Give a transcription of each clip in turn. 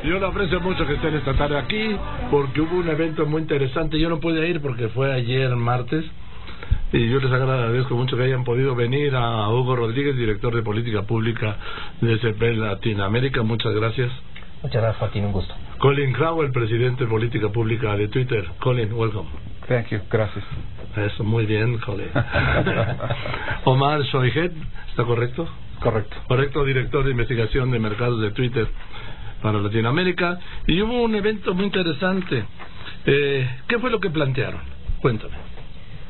Yo le aprecio mucho que estén esta tarde aquí porque hubo un evento muy interesante. Yo no pude ir porque fue ayer martes y yo les agradezco mucho que hayan podido venir. A Hugo Rodríguez, director de política pública de CP Latinoamérica, muchas gracias. Muchas gracias, Joaquín, un gusto. Colin Crow, el presidente de política pública de Twitter. Colin, welcome. Thank you, gracias. Eso, muy bien, Colin. Omar Shoihed, ¿está correcto? Correcto. Correcto, director de investigación de mercados de Twitter para Latinoamérica. Y hubo un evento muy interesante. ¿Qué fue lo que plantearon? Cuéntame.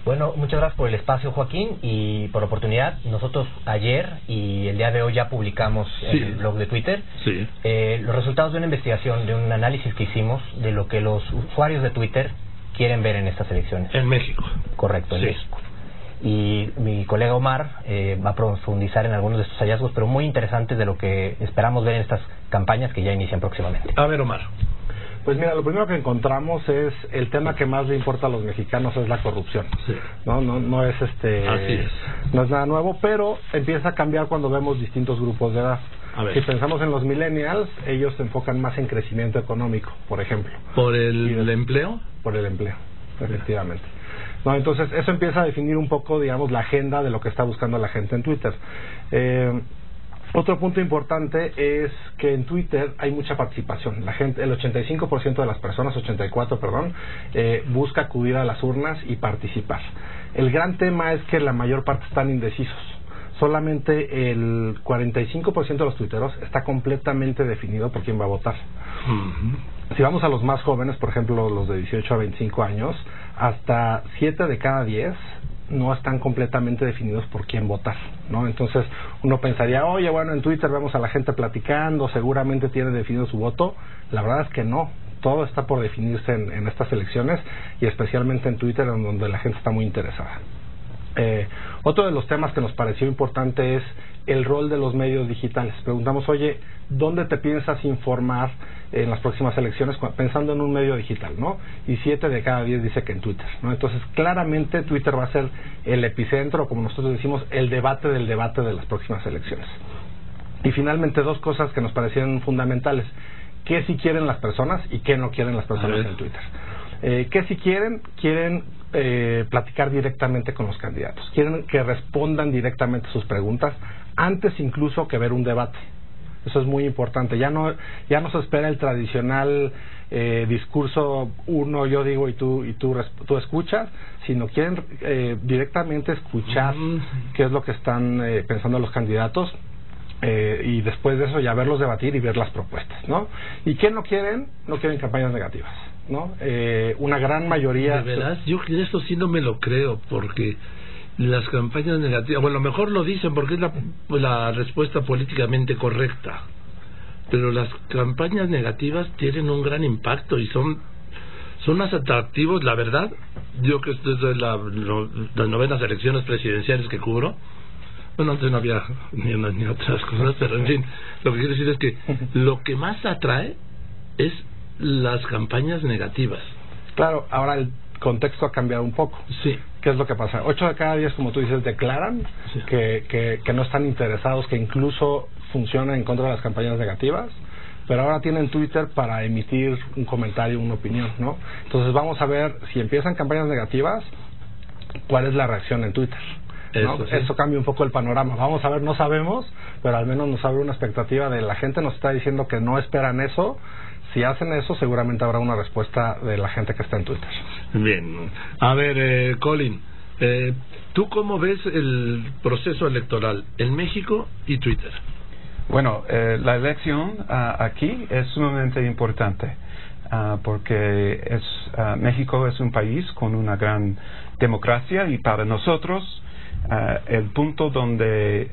Bueno, muchas gracias por el espacio, Joaquín, y por la oportunidad. Nosotros ayer y el día de hoy ya publicamos en el blog de Twitter los resultados de una investigación, de un análisis que hicimos de lo que los usuarios de Twitter quieren ver en estas elecciones. En México. Correcto, en México. Y mi colega Omar va a profundizar en algunos de estos hallazgos, pero muy interesantes de lo que esperamos ver en estas campañas que ya inician próximamente. A ver, Omar. Pues mira, lo primero que encontramos es el tema que más le importa a los mexicanos es la corrupción. Sí. No es Así es. no es nada nuevo, pero empieza a cambiar cuando vemos distintos grupos de edad. Si pensamos en los millennials, ellos se enfocan más en crecimiento económico, por ejemplo. ¿Por el empleo? Por el empleo, efectivamente. No, entonces eso empieza a definir un poco, digamos, la agenda de lo que está buscando la gente en Twitter. Otro punto importante es que en Twitter hay mucha participación. La gente, el 85% de las personas, 84, perdón, busca acudir a las urnas y participar. El gran tema es que la mayor parte están indecisos. Solamente el 45% de los tuiteros está completamente definido por quién va a votar. Si vamos a los más jóvenes, por ejemplo, los de 18 a 25 años, hasta 7 de cada 10 no están completamente definidos por quién votar, ¿no? Entonces uno pensaría, oye, bueno, en Twitter vemos a la gente platicando, seguramente tiene definido su voto. La verdad es que no, todo está por definirse en estas elecciones y especialmente en Twitter, en donde la gente está muy interesada. Otro de los temas que nos pareció importante es el rol de los medios digitales. Preguntamos, oye, ¿dónde te piensas informar en las próximas elecciones pensando en un medio digital, ¿no? Y 7 de cada 10 dice que en Twitter, ¿no? Entonces, claramente Twitter va a ser el epicentro, como nosotros decimos, el debate del debate de las próximas elecciones. Y finalmente, dos cosas que nos parecieron fundamentales. ¿Qué sí quieren las personas y qué no quieren las personas en Twitter? ¿Qué sí quieren? Quieren platicar directamente con los candidatos. Quieren que respondan directamente sus preguntas antes incluso que ver un debate. Eso es muy importante. Ya no se espera el tradicional discurso, uno yo digo y tú escuchas, sino quieren directamente escuchar qué es lo que están pensando los candidatos. Y después de eso ya verlos debatir y ver las propuestas, ¿no? ¿Y qué no quieren? No quieren campañas negativas, ¿no? Una gran mayoría... ¿De veras? Yo eso sí no me lo creo, porque las campañas negativas, bueno, a lo mejor lo dicen porque es la respuesta políticamente correcta, pero las campañas negativas tienen un gran impacto y son más atractivos, la verdad. Yo que esto es de las 9ª elecciones presidenciales que cubro. Bueno, antes no había ni otras cosas, pero en fin, lo que quiero decir es que lo que más atrae es las campañas negativas. Claro, ahora el contexto ha cambiado un poco. Sí. ¿Qué es lo que pasa? 8 de cada 10, como tú dices, declaran que no están interesados, que incluso funcionan en contra de las campañas negativas, pero ahora tienen Twitter para emitir un comentario, una opinión, ¿no? Entonces vamos a ver, si empiezan campañas negativas, ¿cuál es la reacción en Twitter? ¿No? Eso cambia un poco el panorama. Vamos a ver, no sabemos, pero al menos nos abre una expectativa de la gente nos está diciendo que no esperan eso. Si hacen eso, seguramente habrá una respuesta de la gente que está en Twitter. Bien. A ver, Colin, ¿tú cómo ves el proceso electoral en México y Twitter? Bueno, la elección aquí es sumamente importante porque México es un país con una gran democracia y para nosotros el punto donde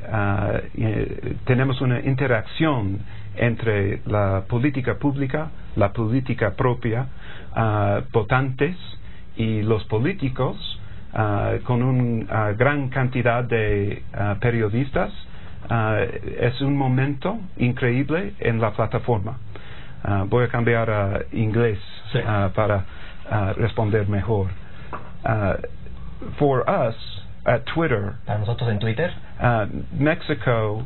tenemos una interacción entre la política pública, la política propia, votantes y los políticos, con una gran cantidad de periodistas, es un momento increíble en la plataforma. Voy a cambiar a inglés para responder mejor. For us, at Twitter, para nosotros en Twitter, Mexico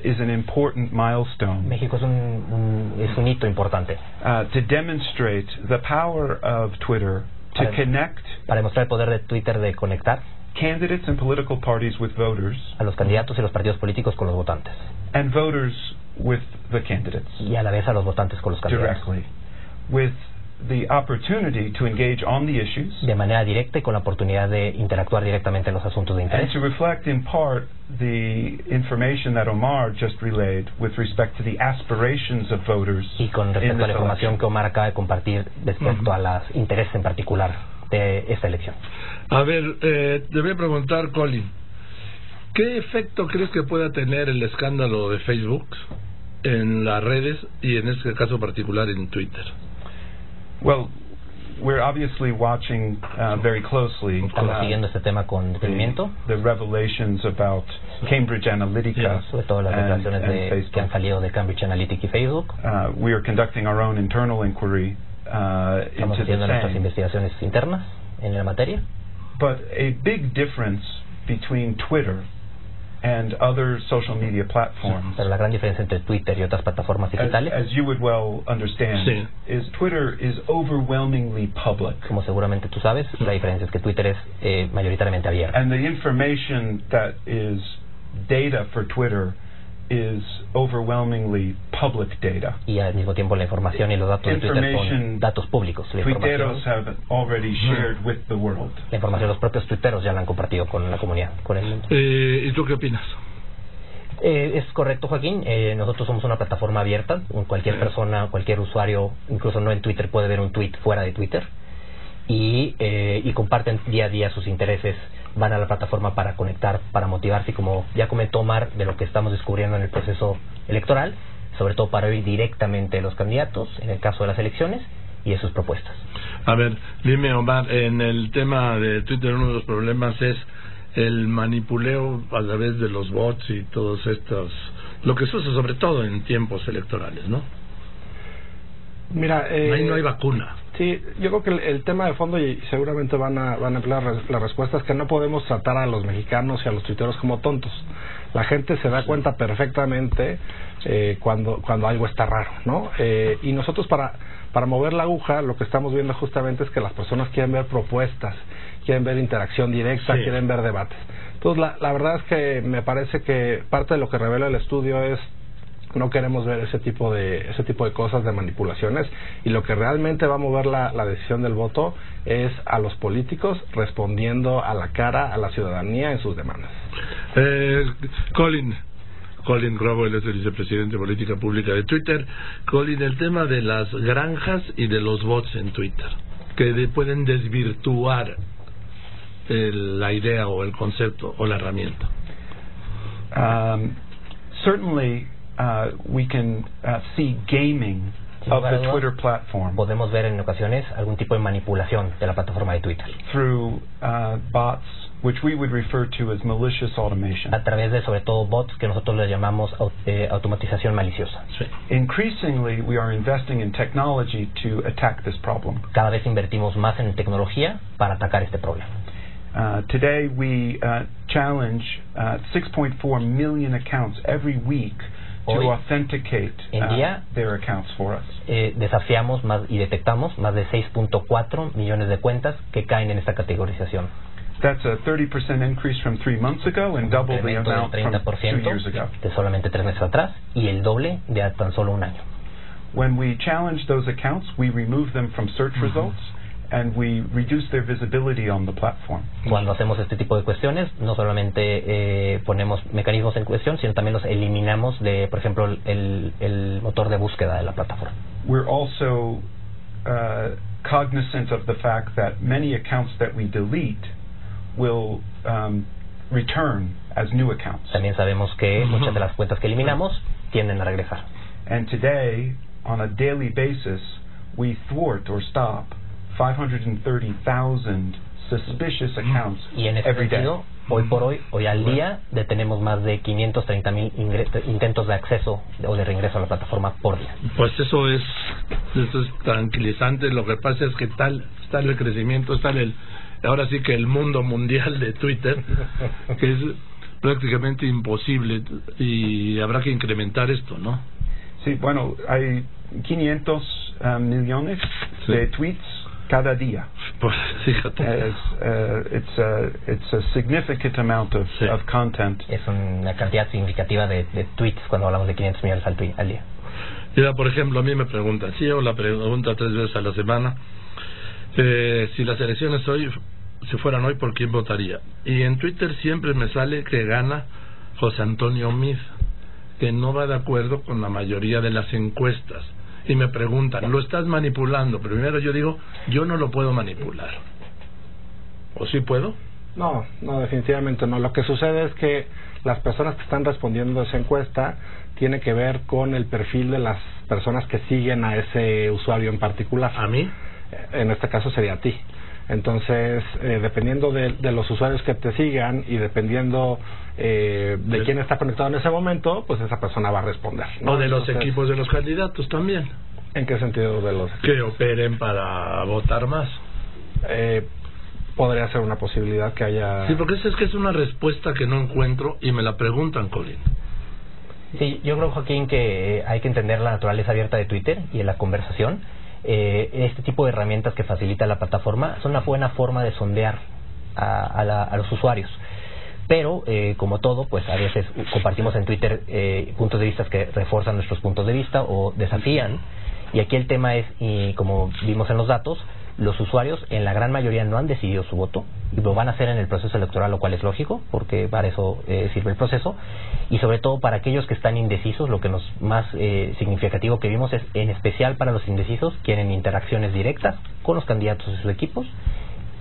is an important milestone. México es un hito importante. To demonstrate the power of Twitter to connect. Para demostrar el poder de Twitter de conectar Candidates and political parties with voters. A los candidatos y los partidos políticos con los votantes. And voters with the candidates. Y a la vez a los votantes con los candidatos. Directly. With the opportunity to engage on the issues. De manera directa y con la oportunidad de interactuar directamente en los asuntos de interés. And to reflect in part the information that Omar just relayed with respect to the aspirations of voters. Y con respecto a la información que Omar acaba de compartir respecto a los intereses en particular de esta elección. A ver, te voy a preguntar, Colin, ¿qué efecto crees que pueda tener el escándalo de Facebook en las redes y en este caso particular en Twitter? Well, we're obviously watching very closely siguiendo este tema con detenimiento. The revelations about Cambridge Analytica, sobre todo las revelaciones que han salido de Cambridge Analytica y Facebook. We are conducting our own internal inquiry Estamos haciendo nuestras investigaciones internas en la materia. But a big difference between Twitter and other social media platforms. Pero la gran diferencia entre Twitter y otras plataformas digitales, as you would well understand, is Twitter is overwhelmingly public. Como seguramente tú sabes, la diferencia es que Twitter es mayoritariamente abierto. And the information that is data for Twitter is overwhelmingly public data. Y al mismo tiempo la información y los datos de Twitter son datos públicos. La Tuiteros have already shared with the world. La información los propios tuiteros ya la han compartido con la comunidad, con el mundo. ¿Y tú qué opinas? Es correcto, Joaquín. Nosotros somos una plataforma abierta. Cualquier persona, cualquier usuario, incluso no en Twitter, puede ver un tweet fuera de Twitter. Y comparten día a día sus intereses, van a la plataforma para conectar, para motivarse, y como ya comentó Omar, de lo que estamos descubriendo en el proceso electoral, sobre todo para oír directamente de los candidatos, en el caso de las elecciones, y de sus propuestas. A ver, dime, Omar, en el tema de Twitter uno de los problemas es el manipuleo a través de los bots y todos estos, lo que se usa sobre todo en tiempos electorales, ¿no? Mira, ahí no hay vacuna. Sí, yo creo que el tema de fondo, y seguramente van a emplear la respuesta, es que no podemos tratar a los mexicanos y a los tuiteros como tontos. La gente se da cuenta perfectamente cuando algo está raro, ¿no? Y nosotros para mover la aguja, lo que estamos viendo justamente es que las personas quieren ver propuestas, quieren ver interacción directa, quieren ver debates. Entonces, la verdad es que me parece que parte de lo que revela el estudio es no queremos ver ese tipo de cosas, de manipulaciones, y lo que realmente va a mover la decisión del voto es a los políticos respondiendo a la cara a la ciudadanía en sus demandas. Colin Crowell es el vicepresidente de política pública de Twitter. Colin, el tema de las granjas y de los bots en Twitter que pueden desvirtuar la idea o el concepto o la herramienta. Certainly we can see gaming of the Twitter platform. Podemos ver en ocasiones algún tipo de manipulación de la plataforma de Twitter. Through bots, which we would refer to as malicious automation. A través de sobre todo bots que nosotros les llamamos automatización maliciosa. Sí. Increasingly, we are investing in technology to attack this problem. Cada vez invertimos más en tecnología para atacar este problema. Today we challenge 6.4 million accounts every week to authenticate their accounts for us. Desafiamos y detectamos más de 6.4 millones de cuentas que caen en esta categorización. That's a 30% increase from 3 months ago and double the amount from 2 years ago. De solamente 3 meses atrás y el doble de tan solo un año. When we challenge those accounts, we remove them from search results and we reduce their visibility on the platform. Cuando hacemos este tipo de cuestiones, no solamente ponemos mecanismos en cuestión, sino también los eliminamos de, por ejemplo, el motor de búsqueda de la plataforma. We're also cognizant of the fact that many accounts that we delete will return as new accounts. También sabemos que muchas de las cuentas que eliminamos tienden a regresar. And today, on a daily basis, we thwart or stop 530,000 suspicious accounts y en este sentido, hoy por hoy al día, detenemos más de 530,000 intentos de acceso o de reingreso a la plataforma por día. Pues eso es tranquilizante. Lo que pasa es que está el crecimiento, ahora sí que el mundo mundial de Twitter, que es prácticamente imposible y habrá que incrementar esto, ¿no? Sí, bueno, hay 500 millones de tweets cada día. Pues fíjate. It's a significant amount of content. Es una cantidad significativa de tweets cuando hablamos de 500 millones al día. Mira, por ejemplo, a mí me preguntan, si yo la pregunta 3 veces a la semana, si las elecciones si fueran hoy, ¿por quién votaría? Y en Twitter siempre me sale que gana José Antonio Meade, que no va de acuerdo con la mayoría de las encuestas. Y me preguntan, ¿lo estás manipulando? Primero yo digo, yo no lo puedo manipular. ¿O sí puedo? No, definitivamente no. Lo que sucede es que las personas que están respondiendo a esa encuesta tiene que ver con el perfil de las personas que siguen a ese usuario en particular. ¿A mí? En este caso sería a ti. Entonces, dependiendo de los usuarios que te sigan y dependiendo de quién está conectado en ese momento, pues esa persona va a responder, ¿no? O de los equipos de los candidatos también. ¿En qué sentido de los equipos? Que operen para votar más. Podría ser una posibilidad que haya... Sí, porque es que es una respuesta que no encuentro y me la preguntan, Colin. Sí, yo creo, Joaquín, que hay que entender la naturaleza abierta de Twitter y de la conversación. Este tipo de herramientas que facilita la plataforma son una buena forma de sondear a los usuarios, pero como todo, pues a veces compartimos en Twitter puntos de vista que refuerzan nuestros puntos de vista o desafían, y aquí el tema es, y como vimos en los datos, los usuarios en la gran mayoría no han decidido su voto y lo van a hacer en el proceso electoral, lo cual es lógico porque para eso sirve el proceso, y sobre todo para aquellos que están indecisos, lo que nos más significativo que vimos es, en especial para los indecisos, quieren interacciones directas con los candidatos de sus equipos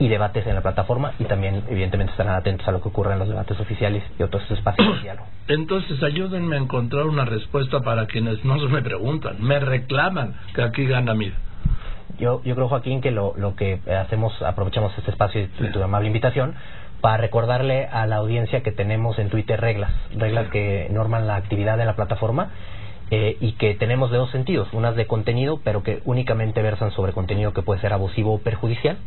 y debates en la plataforma, y también evidentemente estarán atentos a lo que ocurre en los debates oficiales y otros espacios de diálogo. Entonces ayúdenme a encontrar una respuesta para quienes no me preguntan, me reclaman que aquí gana Meade. Yo creo, Joaquín, que lo que hacemos, aprovechamos este espacio y tu amable invitación para recordarle a la audiencia que tenemos en Twitter reglas que norman la actividad de la plataforma, y que tenemos de dos sentidos, unas de contenido, pero que únicamente versan sobre contenido que puede ser abusivo o perjudicial,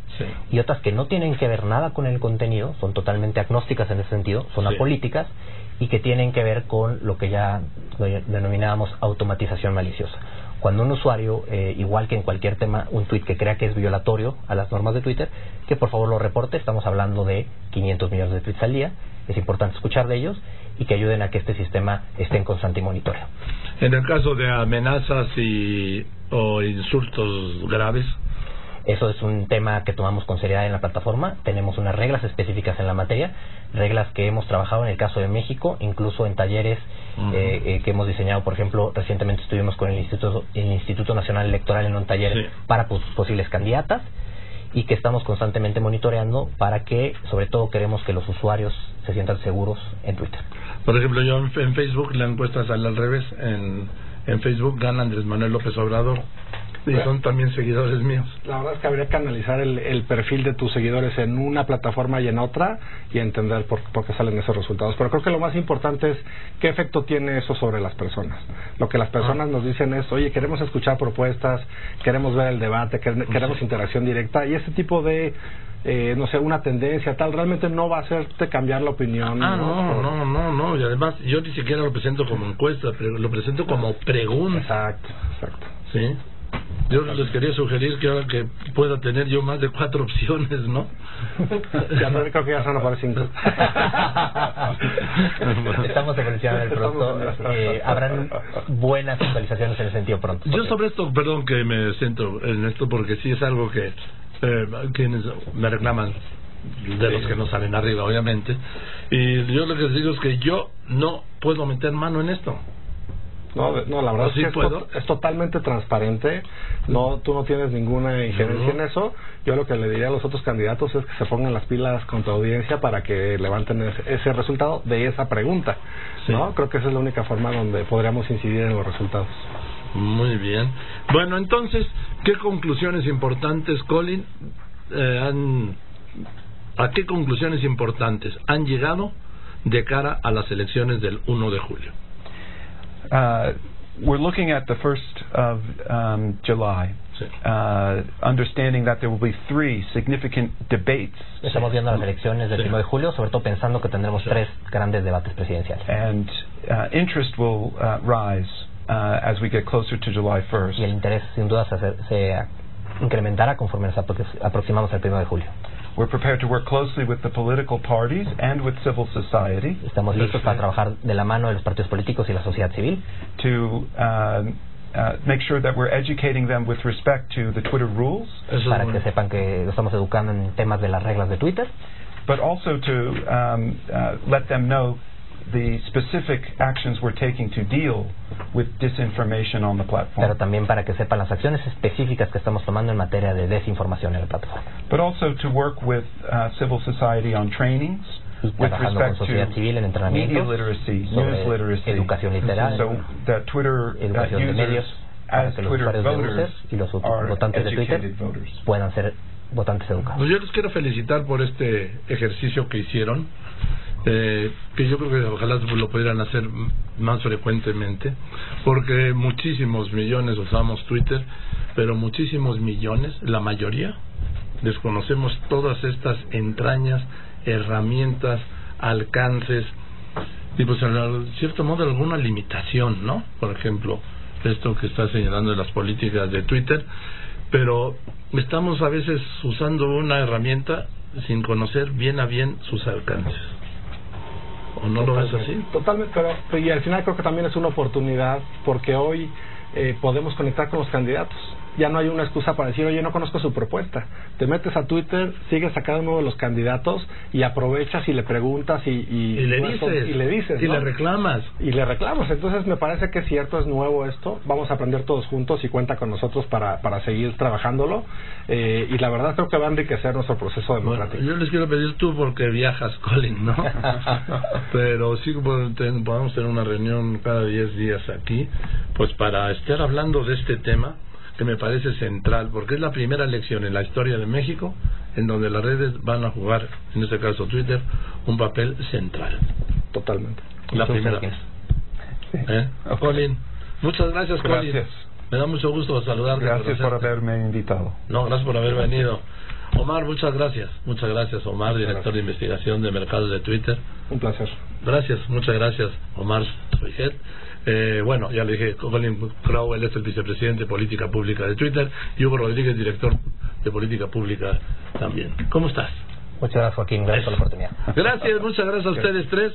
y otras que no tienen que ver nada con el contenido, son totalmente agnósticas en ese sentido, son apolíticas, y que tienen que ver con lo que ya denominábamos automatización maliciosa. Cuando un usuario, igual que en cualquier tema, un tweet que crea que es violatorio a las normas de Twitter, que por favor lo reporte. Estamos hablando de 500 millones de tweets al día, es importante escuchar de ellos y que ayuden a que este sistema esté en constante monitoreo. En el caso de amenazas o insultos graves, eso es un tema que tomamos con seriedad en la plataforma. Tenemos unas reglas específicas en la materia, reglas que hemos trabajado en el caso de México, incluso en talleres que hemos diseñado. Por ejemplo, recientemente estuvimos con el Instituto Nacional Electoral en un taller para posibles candidatas, y que estamos constantemente monitoreando para que, sobre todo, queremos que los usuarios se sientan seguros en Twitter. Por ejemplo, yo en Facebook, la encuesta sale al revés. En Facebook gana Andrés Manuel López Obrador, y son también seguidores míos. La verdad es que habría que analizar el perfil de tus seguidores en una plataforma y en otra, y entender por qué salen esos resultados. Pero creo que lo más importante es qué efecto tiene eso sobre las personas. Lo que las personas nos dicen es, oye, queremos escuchar propuestas, queremos ver el debate, queremos interacción directa, y ese tipo de no sé, una tendencia tal, realmente no va a hacerte cambiar la opinión. No, y además yo ni siquiera lo presento como encuesta, pero lo presento como pregunta. Exacto. Sí. Yo les quería sugerir que ahora que pueda tener yo más de 4 opciones, ¿no? Ya creo que ya son para 5. Estamos evolucionando el producto. Habrán buenas actualizaciones en ese sentido pronto. Yo sobre esto, perdón que me centro en esto, porque sí es algo que quienes me reclaman, de los que no salen arriba, obviamente, y yo lo que les digo es que yo no puedo meter mano en esto. No, la verdad es que es totalmente transparente. Tú no tienes ninguna injerencia en eso. Yo lo que le diría a los otros candidatos es que se pongan las pilas con tu audiencia para que levanten ese resultado de esa pregunta, ¿no? Creo que esa es la única forma donde podríamos incidir en los resultados. Muy bien. Bueno, entonces, ¿qué conclusiones importantes, Colin, a qué conclusiones importantes han llegado de cara a las elecciones del 1 de julio? We're looking at the 1st of July, Sí. Understanding that there will be 3 significant debates. Estamos viendo las elecciones del 1 de julio, sobre todo pensando que tendremos 3 grandes debates presidenciales. And interest will rise as we get closer to July 1st. Y el interés sin duda se incrementará conforme nos aproximamos al 1 de julio. We're prepared to work closely with the political parties and with civil society. Estamos listos para trabajar de la mano de los partidos políticos y la sociedad civil. To make sure that we're educating them with respect to the Twitter rules. Para que sepan que estamos educando en temas de las reglas de Twitter. But also to let them know the specific actions we're taking to deal with disinformation on the platform. Pero también para que sepan las acciones específicas que estamos tomando en materia de desinformación en la plataforma. But also to work with civil society on trainings with respect to media literacy, news literacy, educación literal, so that Twitter educación de medios, as Twitter voters y los are votantes de Twitter educated voters. Puedan ser votantes educados. Pues yo les quiero felicitar por este ejercicio que hicieron. Que yo creo que ojalá lo pudieran hacer más frecuentemente, porque muchísimos millones usamos Twitter, pero muchísimos millones, la mayoría, desconocemos todas estas entrañas, herramientas, alcances, y pues en cierto modo alguna limitación, ¿no? Por ejemplo, esto que está señalando de las políticas de Twitter, pero estamos a veces usando una herramienta sin conocer bien a bien sus alcances. ¿O no lo ves así? Totalmente, pero y al final creo que también es una oportunidad, porque hoy podemos conectar con los candidatos. Ya no hay una excusa para decir, oye, no conozco su propuesta. Te metes a Twitter, sigues a cada uno de los candidatos y aprovechas y le preguntas y le dices, y ¿no? le reclamas. Y le reclamas. Entonces me parece que es cierto, es nuevo esto. Vamos a aprender todos juntos y cuenta con nosotros para seguir trabajándolo. Y la verdad creo que va a enriquecer nuestro proceso democrático. Bueno, yo les quiero pedir tú porque viajas, Colin, ¿no? Pero sí podemos tener una reunión cada 10 días aquí, pues para estar hablando de este tema que me parece central, porque es la primera elección en la historia de México en donde las redes van a jugar, en este caso Twitter, un papel central. Totalmente. La primera vez. Colin, muchas gracias, Colin. Gracias. Me da mucho gusto saludarte. Gracias por haberme invitado. No, gracias por haber venido. Omar, muchas gracias. Muchas gracias, Omar, director de investigación de mercados de Twitter. Un placer. Gracias, muchas gracias, Omar Soijet. Bueno, ya le dije, Colin Crow, él es el vicepresidente de Política Pública de Twitter, y Hugo Rodríguez, director de Política Pública también. ¿Cómo estás? Muchas gracias, Joaquín. Gracias por la oportunidad. Gracias, muchas gracias a ustedes tres.